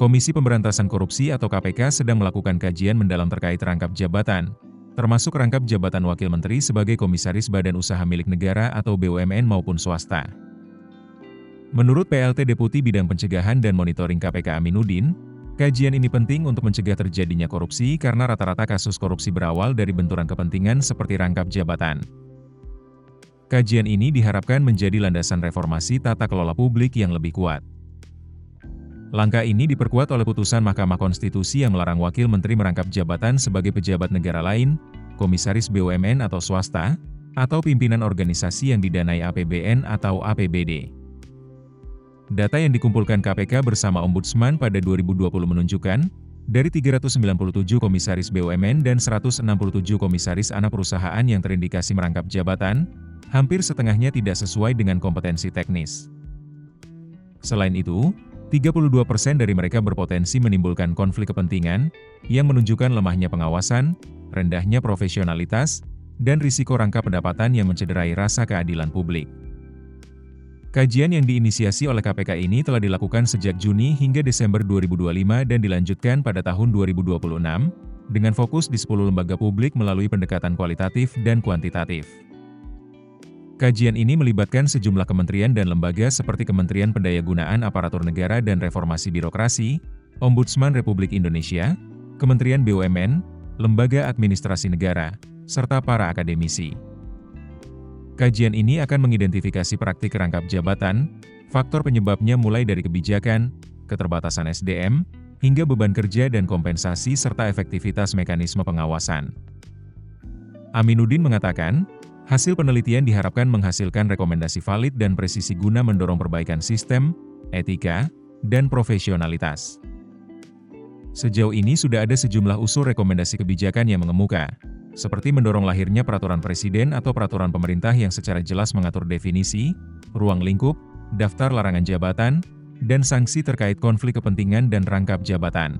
Komisi Pemberantasan Korupsi atau KPK sedang melakukan kajian mendalam terkait rangkap jabatan, termasuk rangkap jabatan Wakil Menteri sebagai Komisaris Badan Usaha Milik Negara atau BUMN maupun swasta. Menurut PLT Deputi Bidang Pencegahan dan Monitoring KPK Aminuddin, kajian ini penting untuk mencegah terjadinya korupsi karena rata-rata kasus korupsi berawal dari benturan kepentingan seperti rangkap jabatan. Kajian ini diharapkan menjadi landasan reformasi tata kelola publik yang lebih kuat. Langkah ini diperkuat oleh putusan Mahkamah Konstitusi yang melarang Wakil Menteri merangkap jabatan sebagai pejabat negara lain, komisaris BUMN atau swasta, atau pimpinan organisasi yang didanai APBN atau APBD. Data yang dikumpulkan KPK bersama Ombudsman pada 2020 menunjukkan, dari 397 komisaris BUMN dan 167 komisaris anak perusahaan yang terindikasi merangkap jabatan, hampir setengahnya tidak sesuai dengan kompetensi teknis. Selain itu, 32% dari mereka berpotensi menimbulkan konflik kepentingan, yang menunjukkan lemahnya pengawasan, rendahnya profesionalitas, dan risiko rangkap pendapatan yang mencederai rasa keadilan publik. Kajian yang diinisiasi oleh KPK ini telah dilakukan sejak Juni hingga Desember 2025 dan dilanjutkan pada tahun 2026, dengan fokus di 10 lembaga publik melalui pendekatan kualitatif dan kuantitatif. Kajian ini melibatkan sejumlah kementerian dan lembaga seperti Kementerian Pendayagunaan Aparatur Negara dan Reformasi Birokrasi, Ombudsman Republik Indonesia, Kementerian BUMN, Lembaga Administrasi Negara, serta para akademisi. Kajian ini akan mengidentifikasi praktik rangkap jabatan, faktor penyebabnya mulai dari kebijakan, keterbatasan SDM, hingga beban kerja dan kompensasi serta efektivitas mekanisme pengawasan. Aminuddin mengatakan, hasil penelitian diharapkan menghasilkan rekomendasi valid dan presisi guna mendorong perbaikan sistem, etika, dan profesionalitas. Sejauh ini sudah ada sejumlah usul rekomendasi kebijakan yang mengemuka, seperti mendorong lahirnya peraturan presiden atau peraturan pemerintah yang secara jelas mengatur definisi, ruang lingkup, daftar larangan jabatan, dan sanksi terkait konflik kepentingan dan rangkap jabatan.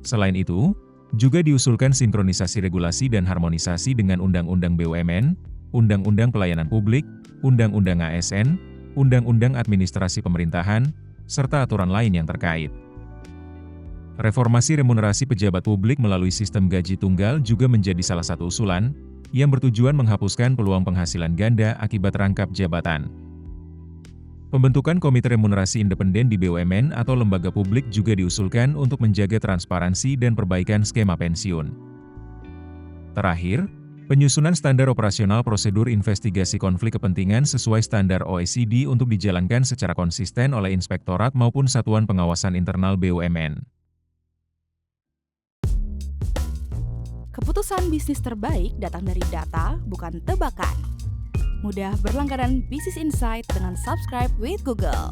Selain itu, juga diusulkan sinkronisasi regulasi dan harmonisasi dengan Undang-Undang BUMN, Undang-Undang Pelayanan Publik, Undang-Undang ASN, Undang-Undang Administrasi Pemerintahan, serta aturan lain yang terkait. Reformasi remunerasi pejabat publik melalui sistem gaji tunggal juga menjadi salah satu usulan, yang bertujuan menghapuskan peluang penghasilan ganda akibat rangkap jabatan. Pembentukan Komite Remunerasi Independen di BUMN atau lembaga publik juga diusulkan untuk menjaga transparansi dan perbaikan skema pensiun. Terakhir, penyusunan standar operasional prosedur investigasi konflik kepentingan sesuai standar OECD untuk dijalankan secara konsisten oleh inspektorat maupun satuan pengawasan internal BUMN. Keputusan bisnis terbaik datang dari data, bukan tebakan. Mudah berlangganan Business Insight dengan subscribe with Google.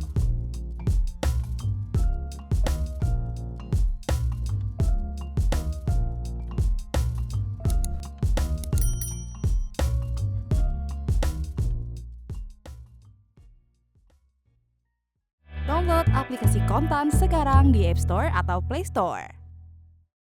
Download aplikasi Kontan sekarang di App Store atau Play Store.